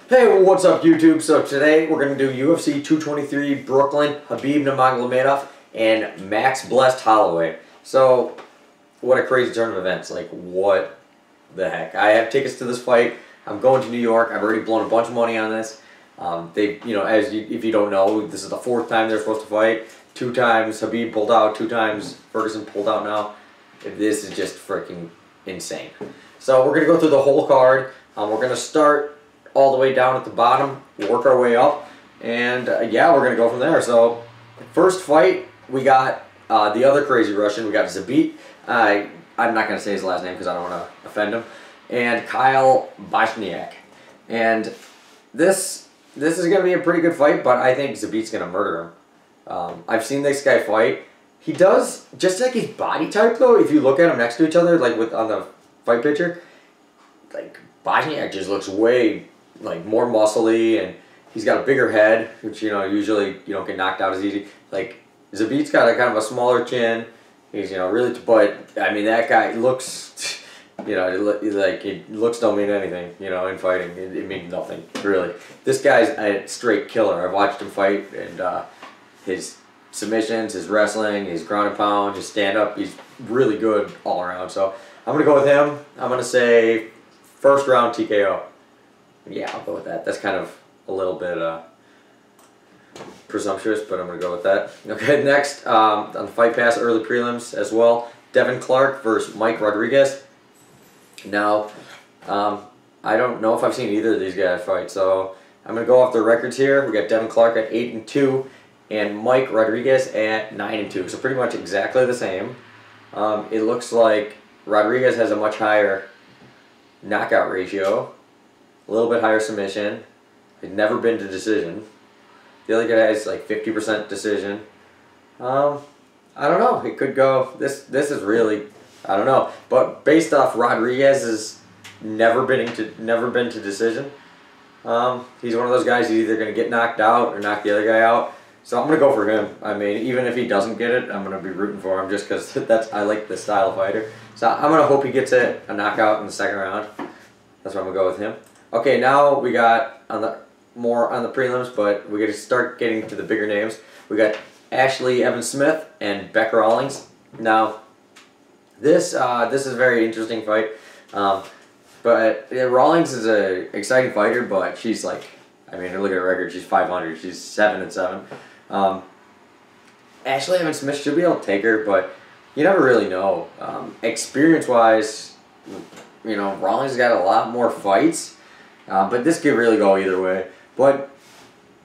Hey, what's up YouTube? So today we're going to do UFC 223 Brooklyn, Khabib Nurmagomedov, and Max Blessed Holloway. So, what a crazy turn of events. Like, what the heck? I have tickets to this fight. I'm going to New York. I've already blown a bunch of money on this. If you don't know, this is the fourth time they're supposed to fight. 2 times Khabib pulled out, 2 times Ferguson pulled out now. This is just freaking insane. So we're going to go through the whole card. We're going to start all the way down at the bottom, work our way up, and yeah, we're going to go from there. So first fight, we got the other crazy Russian. We got Zabit. I'm not going to say his last name because I don't want to offend him. And Kyle Bochniak. And this is going to be a pretty good fight, but I think Zabit's going to murder him. I've seen this guy fight. He does, just like his body type though, if you look at him next to each other, like on the fight picture, like Bochniak just looks way more muscly, and he's got a bigger head, which usually you don't get knocked out as easy. Like Zabit's got a kind of a smaller chin. He's really, but I mean that guy looks, it looks don't mean anything, in fighting. It means nothing really. This guy's a straight killer. I've watched him fight, and his submissions, his wrestling, his ground and pound, his stand up, he's really good all around. So I'm gonna go with him. I'm gonna say first round TKO. Yeah, I'll go with that. That's kind of a little bit presumptuous, but I'm going to go with that. Okay, next, on the Fight Pass early prelims as well, Devin Clark versus Mike Rodriguez. Now, I don't know if I've seen either of these guys fight, so I'm going to go off their records here. We got Devin Clark at 8-2 and Mike Rodriguez at 9-2, so pretty much exactly the same. It looks like Rodriguez has a much higher knockout ratio. A little bit higher submission. He's never been to decision. The other guy has like 50% decision. I don't know. It could go. This is really, I don't know. But based off Rodriguez's never been to decision, he's one of those guys who's either going to get knocked out or knock the other guy out. So I'm going to go for him. I mean, even if he doesn't get it, I'm going to be rooting for him just because I like the style of fighter. So I'm going to hope he gets a knockout in the second round. That's why I'm going to go with him. Okay, now we got more on the prelims, but we're going to start getting to the bigger names. We got Ashley Evan Smith and Becca Rawlings. Now, this is a very interesting fight. But Rawlings is an exciting fighter, but she's like, I mean, look at her record. She's 500. She's 7-7. Ashley Evan Smith should be able to take her, but you never really know. Experience-wise, Rawlings has got a lot more fights. But this could really go either way. But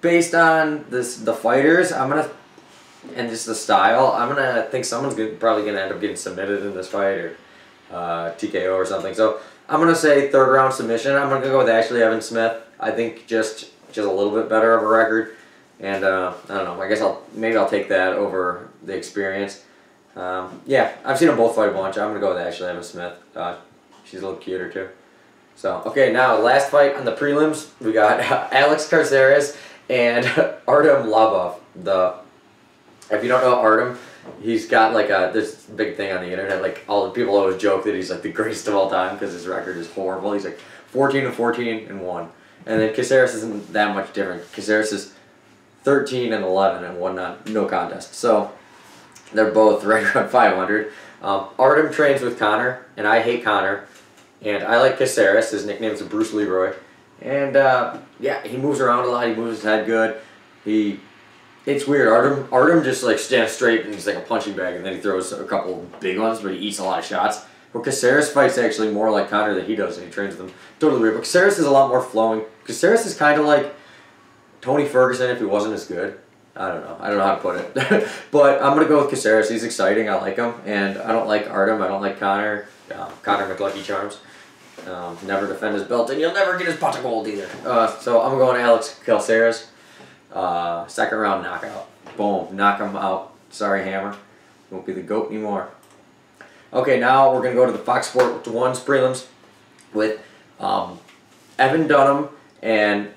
based on the fighters, and just the style, I'm gonna think someone's probably gonna end up getting submitted in this fight or TKO or something. So I'm gonna say third round submission. I'm gonna go with Ashley Evan Smith. I think just a little bit better of a record, and I don't know. I guess maybe I'll take that over the experience. Yeah, I've seen them both fight a bunch. I'm gonna go with Ashley Evan Smith. She's a little cuter too. So, okay, now last fight on the prelims, we got Alex Caceres and Artem Lobov. If you don't know Artem, he's got like this big thing on the internet. Like all the people always joke that he's like the greatest of all time because his record is horrible. He's like 14-14-1, and then Caceres isn't that much different. Caceres is 13-11 and 1 no contest. So they're both right around 500. Artem trains with Connor, and I hate Connor. And I like Caceres. His nickname is Bruce Leroy. And, yeah, he moves around a lot. He moves his head good. It's weird. Artem just, stands straight, and he's like a punching bag, and then he throws a couple big ones, but he eats a lot of shots. But Caceres fights actually more like Connor than he does, and he trains them. Totally weird. But Caceres is a lot more flowing. Caceres is kind of like Tony Ferguson if he wasn't as good. I don't know. I don't know how to put it. But I'm going to go with Caceres. He's exciting. I like him. And I don't like Artem. I don't like Connor. Connor McLucky Charms. Never defend his belt, and you'll never get his pot of gold either. So I'm going Alex Caceres. Second round knockout. Boom. Knock him out. Sorry, Hammer. You won't be the GOAT anymore. Okay, now we're going to go to the Fox Sports 1's prelims with Evan Dunham and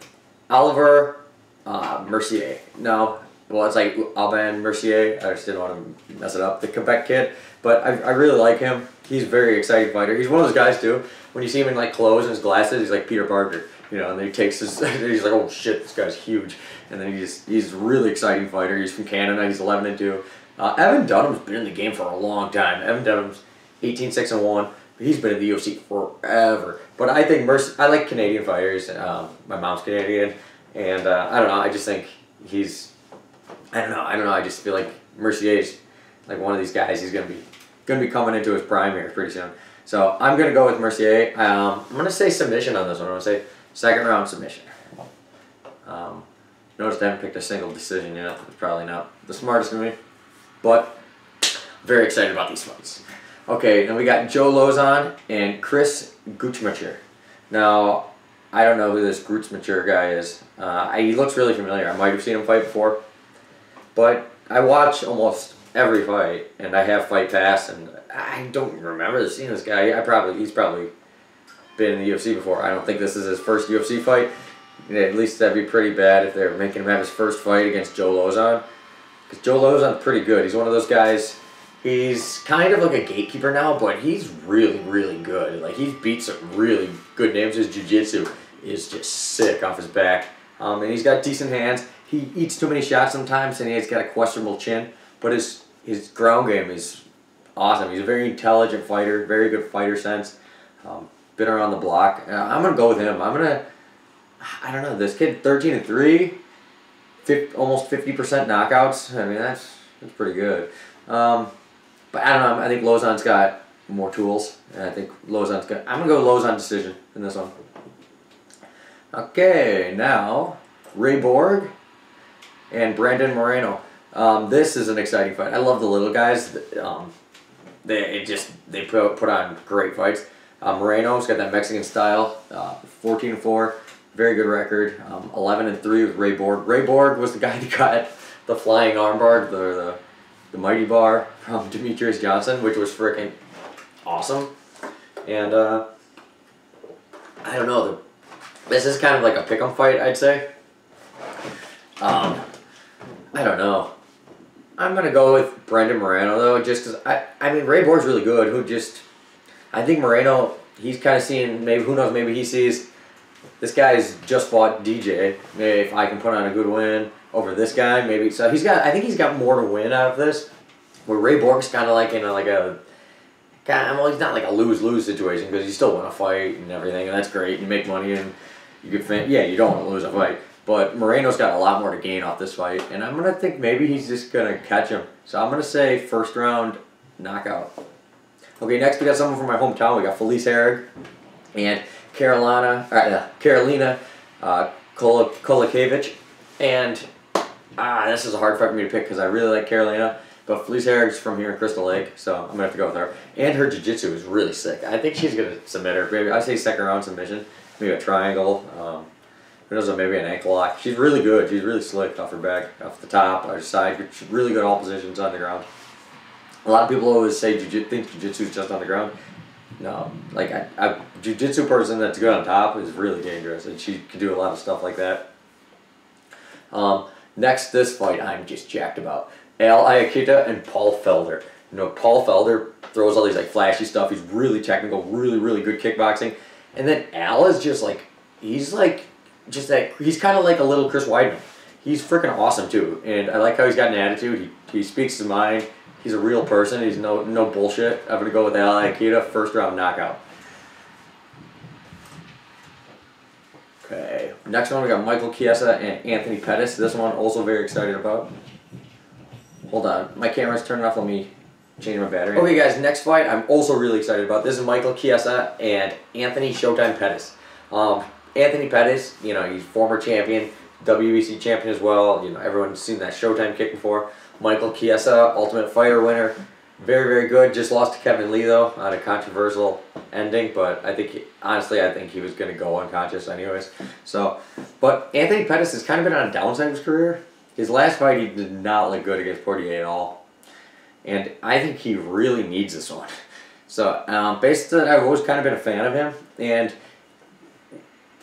Oliver Mercier. No, well, it's like Aljamain Mercier. I just didn't want to mess it up. The Quebec kid. But I really like him. He's a very exciting fighter. He's one of those guys, too. When you see him in, clothes and his glasses, he's like Peter Parker. You know, and then he takes his, he's like, oh shit, this guy's huge. And then he's a really exciting fighter. He's from Canada. He's 11-2. Evan Dunham's been in the game for a long time. Evan Dunham's 18-6-1. He's been in the UFC forever. But I think I like Canadian fighters. My mom's Canadian, and I don't know. I just think he's, I don't know. I just feel like Mercier's like one of these guys. He's gonna be coming into his prime here pretty soon. So I'm gonna go with Mercier. I'm gonna say submission on this one. I'm gonna say second round submission. Notice I haven't picked a single decision yet. It's probably not the smartest of me, but very excited about these fights. Okay, then we got Joe Lauzon and Chris Guccione. Now, I don't know who this Guccione guy is. He looks really familiar. I might have seen him fight before, but I watch almost every fight, and I have Fight Pass, and I don't remember seeing this guy. He's probably been in the UFC before. I don't think this is his first UFC fight. At least that'd be pretty bad if they're making him have his first fight against Joe Lauzon. Because Joe Lauzon's pretty good. He's one of those guys. He's kind of like a gatekeeper now, but he's really, really good. Like, he's beat some really good names. His jiu-jitsu is just sick off his back. And he's got decent hands. He eats too many shots sometimes, and he's got a questionable chin. But his ground game is awesome. He's a very intelligent fighter, very good fighter sense. Been around the block. I'm going to go with him. I don't know, this kid, 13-3, almost 50% knockouts. I mean, that's pretty good. But I don't know. I think Lauzon's got more tools, and I think Lauzon's got. I'm gonna go Lauzon decision in this one. Okay, now reborn and Moreno. This is an exciting fight. I love the little guys. They put on great fights. Moreno's got that Mexican style. 14-4, very good record. 11-3 with reborn. Reborn was the guy that got the flying armbar, the mighty bar from Demetrius Johnson, which was freaking awesome. And I don't know, this is kind of like a pick'em fight, I'd say. I don't know. I'm gonna go with Brandon Moreno though, just because I mean Reborn's really good. I think Moreno, he's kind of seeing, maybe, who knows, maybe he sees this guy's just fought DJ. Maybe if I can put on a good win over this guy, maybe. So I think he's got more to win out of this. Where Reborn's kind of like in well, he's not like a lose-lose situation, because you still want to fight and everything, and that's great. You make money and you get you don't want to lose a fight. But Moreno's got a lot more to gain off this fight, and I'm gonna think maybe he's just gonna catch him. So I'm gonna say first round knockout. Okay, next we got someone from my hometown. We got Felice Herrig and Karolina Kowalkiewicz. And this is a hard fight for me to pick because I really like Karolina, but Felice Herrig's from here in Crystal Lake, so I'm gonna have to go with her. And her jiu-jitsu is really sick. I think she's gonna submit her. Maybe I say second round submission, maybe a triangle. Who knows? Maybe an ankle lock. She's really good. She's really slick off her back, off the top, her side. She's really good all positions on the ground. A lot of people always say think jiu-jitsu is just on the ground. No, like a jiu-jitsu person that's good on top is really dangerous, and she can do a lot of stuff like that. Next, this fight I'm just jacked about. Aljamain and Paul Felder. You know, Paul Felder throws all these like flashy stuff. He's really technical, really good kickboxing. And then Al is just like, he's kind of like a little Chris Weidman. He's freaking awesome too. And I like how he's got an attitude. He speaks his mind. He's a real person. He's no bullshit. I'm gonna go with Aljamain, first round knockout. Okay, next one we got Michael Chiesa and Anthony Pettis. This one also very excited about. Hold on, my camera's turning off. Let me change my battery. Okay guys, next fight I'm also really excited about. This is Michael Chiesa and Anthony Showtime Pettis. Anthony Pettis, you know, he's former champion, WEC champion as well. You know, everyone's seen that Showtime kick before. Michael Chiesa, Ultimate Fighter winner. Very good. Just lost to Kevin Lee though on a controversial ending, but honestly I think he was going to go unconscious anyways. So, but Anthony Pettis has kind of been on a downside of his career. His last fight he did not look good against Portier at all, and I think he really needs this one. So basically I've always kind of been a fan of him, and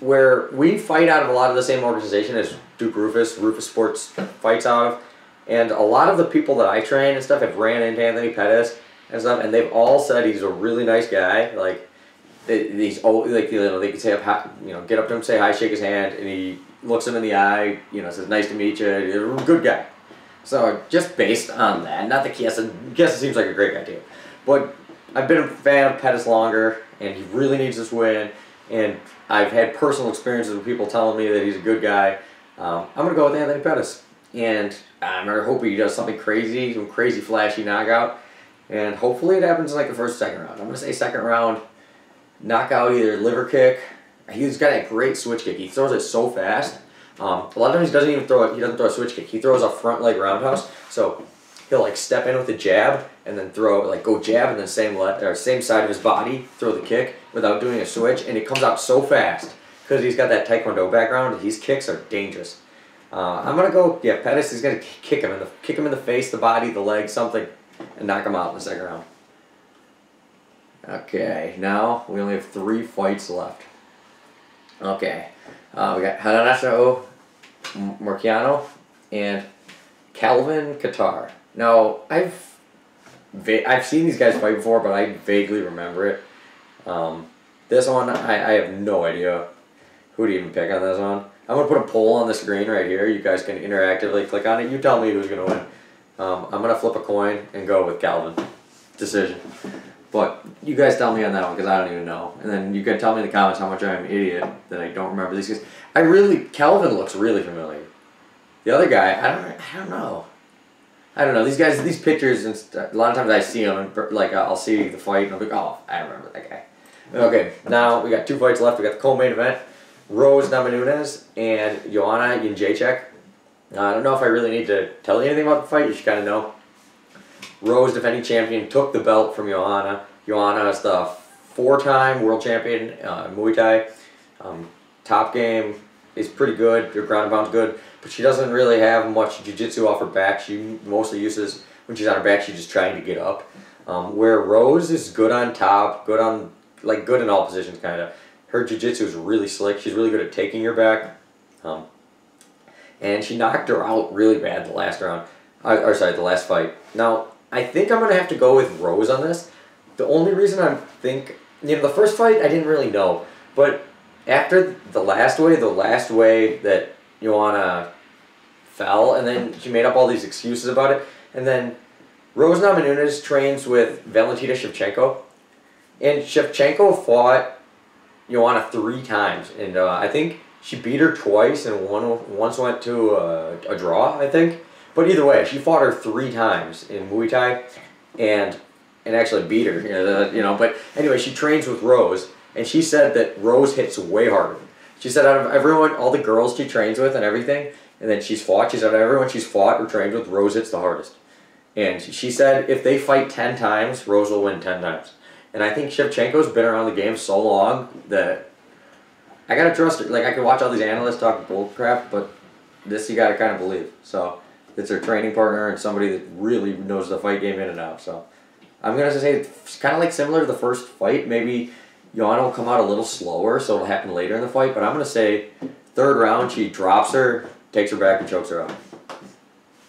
where we fight out of a lot of the same organization as Duke Rufus Sports fights out of. And a lot of the people that I train and stuff have ran into Anthony Pettis and stuff, and they've all said he's a really nice guy. Like, he's always, like, you know, they could say up, you know, get up to him, say hi, shake his hand, and he looks him in the eye, you know, says, nice to meet you, you're a good guy. So just based on that, not that Chiesa seems like a great guy too, but I've been a fan of Pettis longer, and he really needs this win, and I've had personal experiences with people telling me that he's a good guy. I'm going to go with Anthony Pettis, and I'm hoping he does something crazy, some crazy flashy knockout, and hopefully it happens in like the first, second round. I'm going to say second round, knockout, either liver kick. He's got a great switch kick. He throws it so fast. A lot of times he doesn't even throw it. He doesn't throw a switch kick. He throws a front leg roundhouse. So he'll like step in with a jab and then throw, like go jab and then same side of his body throw the kick without doing a switch, and it comes out so fast because he's got that Taekwondo background. His kicks are dangerous. I'm gonna go. Yeah, Pettis is gonna kick him in the face, the body, the leg, something, and knock him out in the second round. Okay, now we only have 3 fights left. Okay, we got Hernandez, Moreno, and Kelvin, Kattar. Now, I've seen these guys fight before, but I vaguely remember it. This one, I have no idea who to even pick on this one. I'm going to put a poll on the screen right here. You guys can interactively click on it. You tell me who's going to win. I'm going to flip a coin and go with Kelvin. Decision. But you guys tell me on that one because I don't even know. And then you can tell me in the comments how much I'm an idiot that I don't remember these guys. Kelvin looks really familiar. The other guy, I don't know. I don't know. These guys, these pictures, and a lot of times I see them, and like I'll see the fight and I'll be like, oh, I remember that guy. Okay, now we got 2 fights left. We got the co-main event. Rose Namajunas and Joanna Jędrzejczyk. I don't know if I really need to tell you anything about the fight. You should kind of know. Rose, defending champion, took the belt from Joanna. Joanna is the 4-time world champion Muay Thai. Top game is pretty good. Her ground and pound's good, but she doesn't really have much jiu-jitsu off her back. She mostly uses, when she's on her back, she's just trying to get up. Where Rose is good on top, good in all positions, kind of. Her jiu-jitsu is really slick. She's really good at taking your back. And she knocked her out really bad the last round. The last fight. Now, I think I'm going to have to go with Rose on this. The only reason I think, the first fight I didn't really know. But after the last way that Joanna fell, and then she made up all these excuses about it, and then Rose Namajunas trains with Valentina Shevchenko. And Shevchenko fought Joanna 3 times, and I think she beat her twice, and once went to a draw, I think. But either way, she fought her 3 times in Muay Thai, and actually beat her. But anyway, she trains with Rose, and she said that Rose hits way harder. She said out of everyone, all the girls she trains with and everything, and then she's fought, she said out of everyone she's fought or trained with, Rose hits the hardest. And she said if they fight 10 times, Rose will win 10 times. And I think Shevchenko's been around the game so long that I gotta trust her. Like, I can watch all these analysts talk bull crap, but this you gotta kind of believe. So it's her training partner and somebody that really knows the fight game in and out. So I'm gonna say it's kind of like similar to the first fight. Maybe Joanna will come out a little slower, so it'll happen later in the fight. But I'm gonna say 3rd round, she drops her, takes her back, and chokes her out.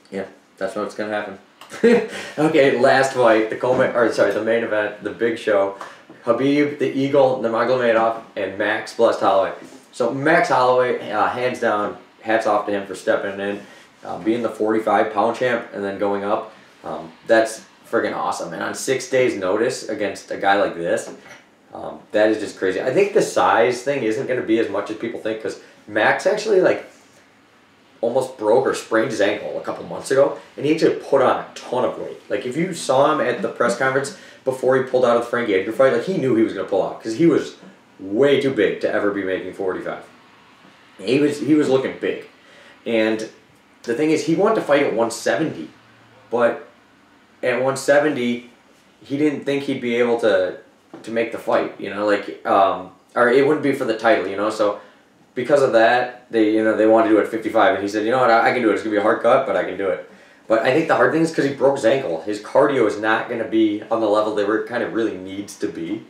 Yeah, that's what's gonna happen. Okay, last fight, the main event, the big show. Khabib, the Eagle, Nurmagomedov, and Max blessed Holloway. So Max Holloway, hands down, hats off to him for stepping in, being the 45-pound champ, and then going up. That's friggin' awesome. And on 6 days' notice against a guy like this, that is just crazy. I think the size thing isn't going to be as much as people think, because Max actually, almost broke or sprained his ankle a couple months ago, and he actually put on a ton of weight. Like, if you saw him at the press conference before he pulled out of the Frankie Edgar fight, he knew he was going to pull out, because he was way too big to ever be making 45. He was looking big. And the thing is, he wanted to fight at 170, but at 170, he didn't think he'd be able to make the fight, or it wouldn't be for the title, so because of that, they wanted to do it at 55, and he said, you know what, I can do it. It's going to be a hard cut, but I can do it. But I think the hard thing is because he broke his ankle. His cardio is not going to be on the level that it kind of really needs to be.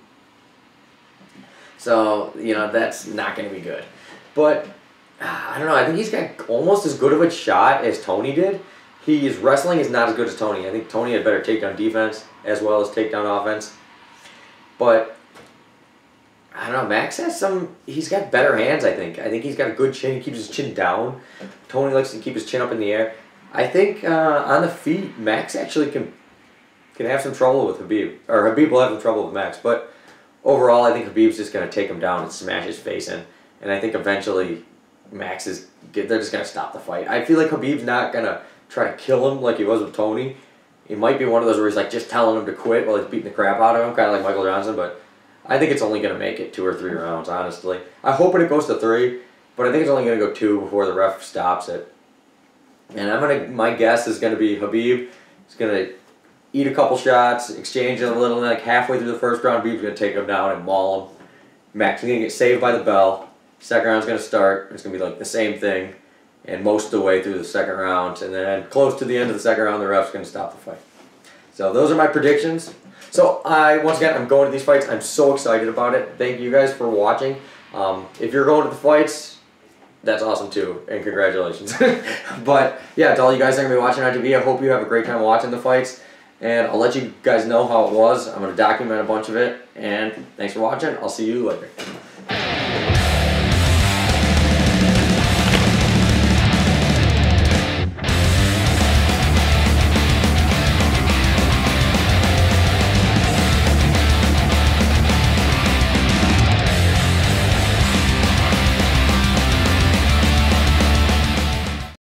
So, that's not going to be good. But, I don't know, I think he's got almost as good of a shot as Tony did. His wrestling is not as good as Tony. I think Tony had better takedown defense as well as takedown offense. But I don't know. Max has some. He's got better hands. I think. I think he's got a good chin. He keeps his chin down. Tony likes to keep his chin up in the air. I think on the feet, Max actually can have some trouble with Khabib, or Khabib will have some trouble with Max. But overall, I think Khabib's just gonna take him down and smash his face in. And I think eventually, Max is. They're just gonna stop the fight. I feel like Khabib's not gonna try to kill him like he was with Tony. It might be one of those where he's like just telling him to quit while he's beating the crap out of him, kind of like Michael Johnson. But I think it's only going to make it 2 or 3 rounds, honestly. I hope it goes to 3, but I think it's only going to go 2 before the ref stops it. And my guess is going to be Khabib is going to eat a couple shots, exchange it a little, and like halfway through the first round, Khabib's going to take him down and maul him. Max is going to get saved by the bell. Second round's going to start. It's going to be like the same thing, and most of the way through the second round, and then close to the end of the second round, the ref's going to stop the fight. So those are my predictions. So once again, I'm going to these fights. I'm so excited about it. Thank you guys for watching. If you're going to the fights, that's awesome too, and congratulations. But yeah, to all you guys that are going to be watching on TV, I hope you have a great time watching the fights. And I'll let you guys know how it was. I'm going to document a bunch of it. And thanks for watching. I'll see you later.